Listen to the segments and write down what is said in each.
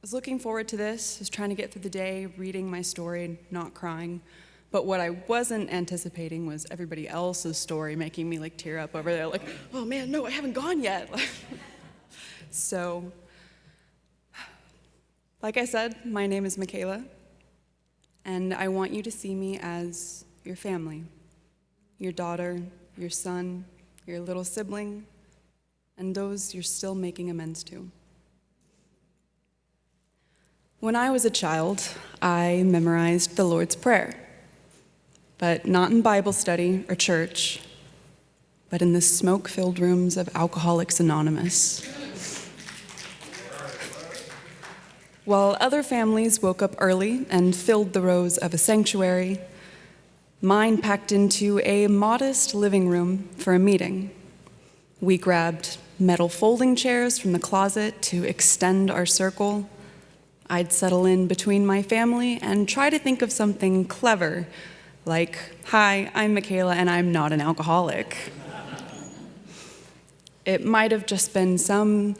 was looking forward to this, was trying to get through the day, reading my story, not crying. But what I wasn't anticipating was everybody else's story making me like tear up over there, like, oh man, no, I haven't gone yet. So, like I said, my name is Michaela, and I want you to see me as your family, your daughter, your son, your little sibling, and those you're still making amends to. When I was a child, I memorized the Lord's Prayer, but not in Bible study or church, but in the smoke-filled rooms of Alcoholics Anonymous. While other families woke up early and filled the rows of a sanctuary, mine packed into a modest living room for a meeting. We grabbed metal folding chairs from the closet to extend our circle. I'd settle in between my family and try to think of something clever, like, hi, I'm Michaela and I'm not an alcoholic. It might have just been some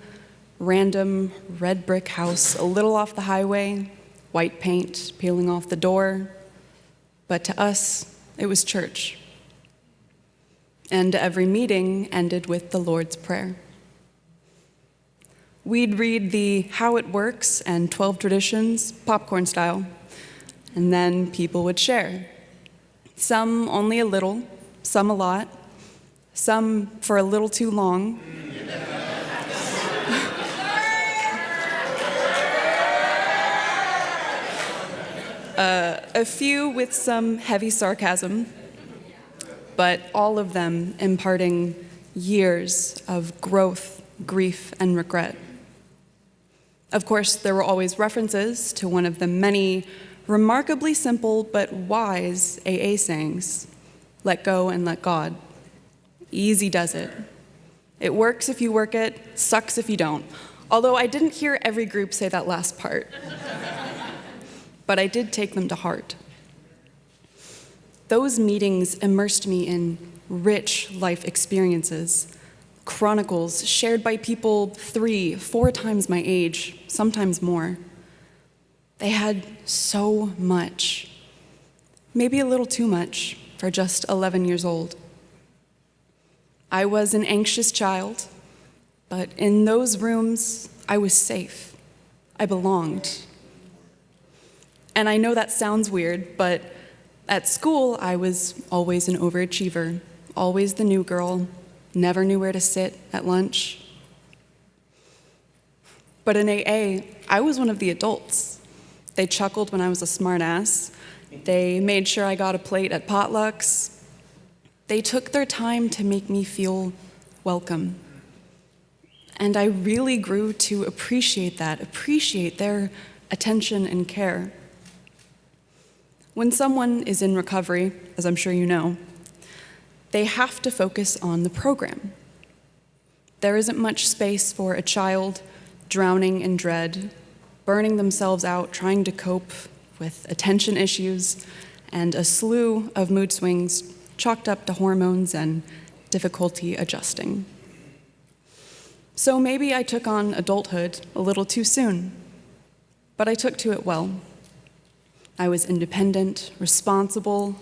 random red brick house a little off the highway, white paint peeling off the door, but to us, it was church. And every meeting ended with the Lord's Prayer. We'd read the How It Works and 12 Traditions, popcorn style, and then people would share. Some only a little, some a lot, some for a little too long. A few with some heavy sarcasm, but all of them imparting years of growth, grief, and regret. Of course, there were always references to one of the many remarkably simple but wise AA sayings, let go and let God. Easy does it. It works if you work it, sucks if you don't. Although I didn't hear every group say that last part. But I did take them to heart. Those meetings immersed me in rich life experiences, chronicles shared by people 3-4 times my age, sometimes more. They had so much, maybe a little too much for just 11 years old. I was an anxious child, but in those rooms, I was safe. I belonged. And I know that sounds weird, but at school, I was always an overachiever, always the new girl, never knew where to sit at lunch. But in AA, I was one of the adults. They chuckled when I was a smartass. They made sure I got a plate at potlucks. They took their time to make me feel welcome. And I really grew to appreciate their attention and care. When someone is in recovery, as I'm sure you know, they have to focus on the program. There isn't much space for a child drowning in dread, burning themselves out trying to cope with attention issues and a slew of mood swings chalked up to hormones and difficulty adjusting. So maybe I took on adulthood a little too soon, but I took to it well. I was independent, responsible,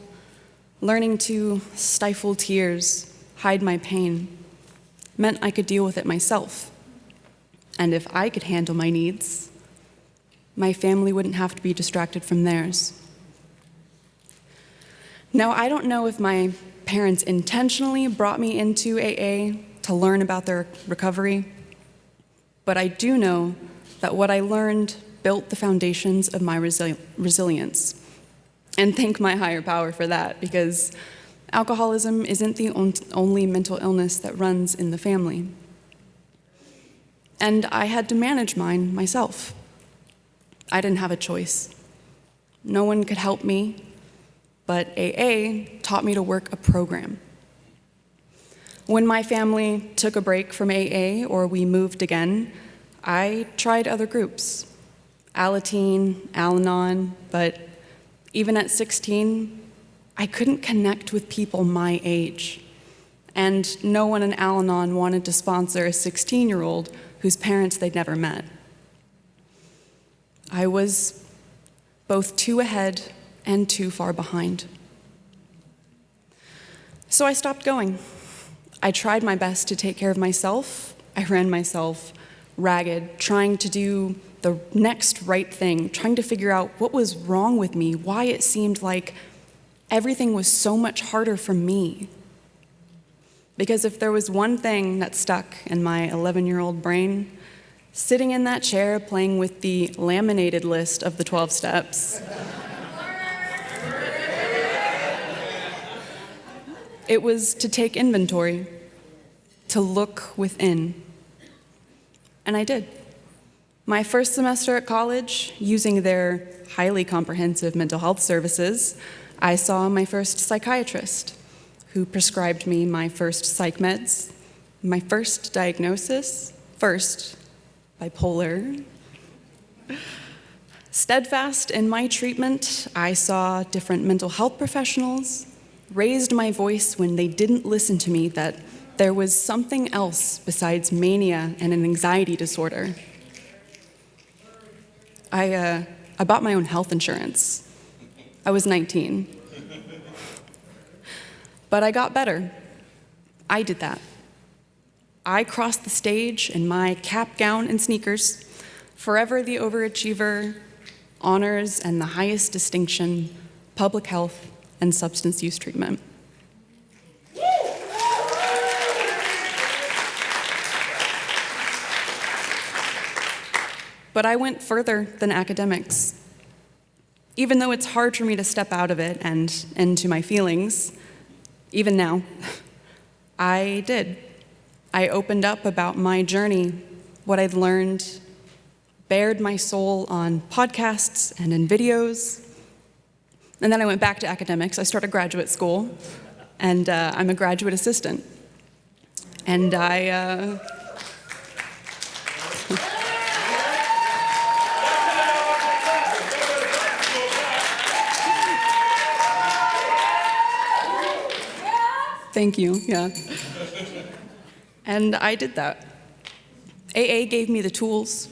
learning to stifle tears, hide my pain, meant I could deal with it myself. And if I could handle my needs, my family wouldn't have to be distracted from theirs. Now, I don't know if my parents intentionally brought me into AA to learn about their recovery, but I do know that what I learned built the foundations of my resilience. And thank my higher power for that, because alcoholism isn't the only mental illness that runs in the family. And I had to manage mine myself. I didn't have a choice. No one could help me, but AA taught me to work a program. When my family took a break from AA or we moved again, I tried other groups. Alateen, Al-Anon, but even at 16, I couldn't connect with people my age. And no one in Al-Anon wanted to sponsor a 16-year-old whose parents they'd never met. I was both too ahead and too far behind. So I stopped going. I tried my best to take care of myself. I ran myself ragged, trying to do the next right thing, trying to figure out what was wrong with me, why it seemed like everything was so much harder for me. Because if there was one thing that stuck in my 11-year-old brain, sitting in that chair playing with the laminated list of the 12 steps, it was to take inventory, to look within. And I did. My first semester at college, using their highly comprehensive mental health services, I saw my first psychiatrist, who prescribed me my first psych meds, my first diagnosis, first bipolar. Steadfast in my treatment, I saw different mental health professionals, raised my voice when they didn't listen to me, that there was something else besides mania and an anxiety disorder. I bought my own health insurance. I was 19. But I got better. I did that. I crossed the stage in my cap gown and sneakers, forever the overachiever, honors and the highest distinction, public health and substance use treatment. But I went further than academics. Even though it's hard for me to step out of it and into my feelings, even now, I did. I opened up about my journey, what I'd learned, bared my soul on podcasts and in videos. And then I went back to academics. I started graduate school, and I'm a graduate assistant. And Thank you, yeah. And I did that. AA gave me the tools.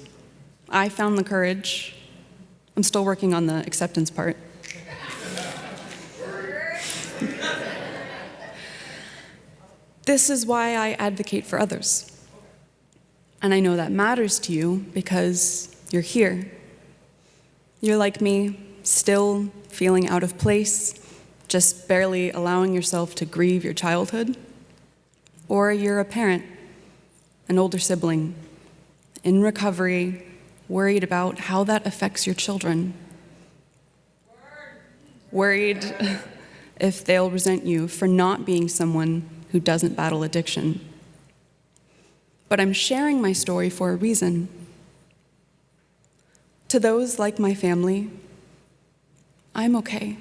I found the courage. I'm still working on the acceptance part. This is why I advocate for others. And I know that matters to you because you're here. You're like me, still feeling out of place, just barely allowing yourself to grieve your childhood. Or you're a parent, an older sibling, in recovery, worried about how that affects your children. Worried if they'll resent you for not being someone who doesn't battle addiction. But I'm sharing my story for a reason. To those like my family, I'm okay.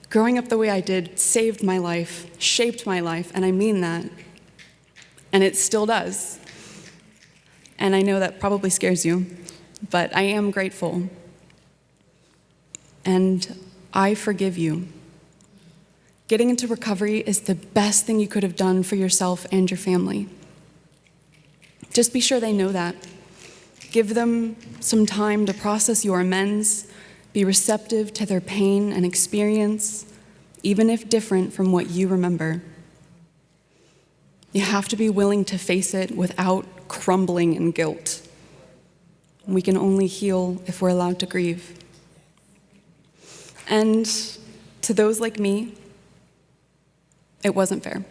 Growing up the way I did saved my life, shaped my life, and I mean that. And it still does. And I know that probably scares you, but I am grateful. And I forgive you. Getting into recovery is the best thing you could have done for yourself and your family. Just be sure they know that. Give them some time to process your amends, be receptive to their pain and experience, even if different from what you remember. You have to be willing to face it without crumbling in guilt. We can only heal if we're allowed to grieve. And to those like me, it wasn't fair.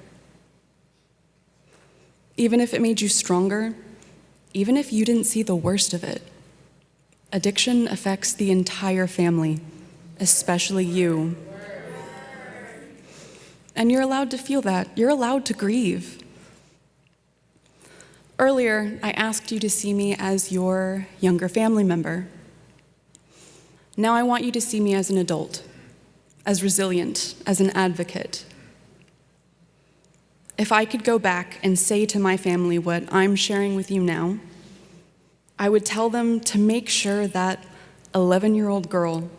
Even if it made you stronger, even if you didn't see the worst of it, addiction affects the entire family, especially you. And you're allowed to feel that. You're allowed to grieve. Earlier, I asked you to see me as your younger family member. Now I want you to see me as an adult, as resilient, as an advocate. If I could go back and say to my family what I'm sharing with you now, I would tell them to make sure that 11-year-old girl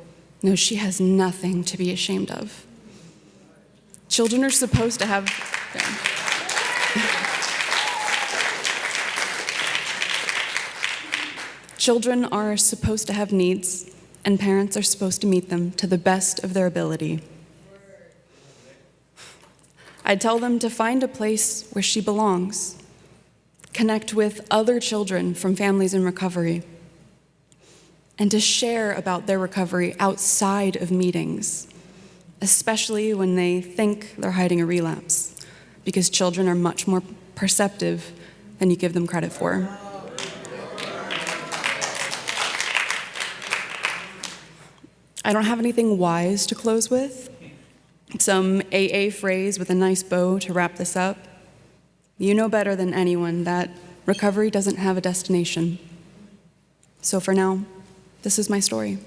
knows she has nothing to be ashamed of. Children are supposed to have... Children are supposed to have needs, and parents are supposed to meet them to the best of their ability. I'd tell them to find a place where she belongs, connect with other children from families in recovery, and to share about their recovery outside of meetings, especially when they think they're hiding a relapse, because children are much more perceptive than you give them credit for. I don't have anything wise to close with, some AA phrase with a nice bow to wrap this up. You know better than anyone that recovery doesn't have a destination. So for now, this is my story.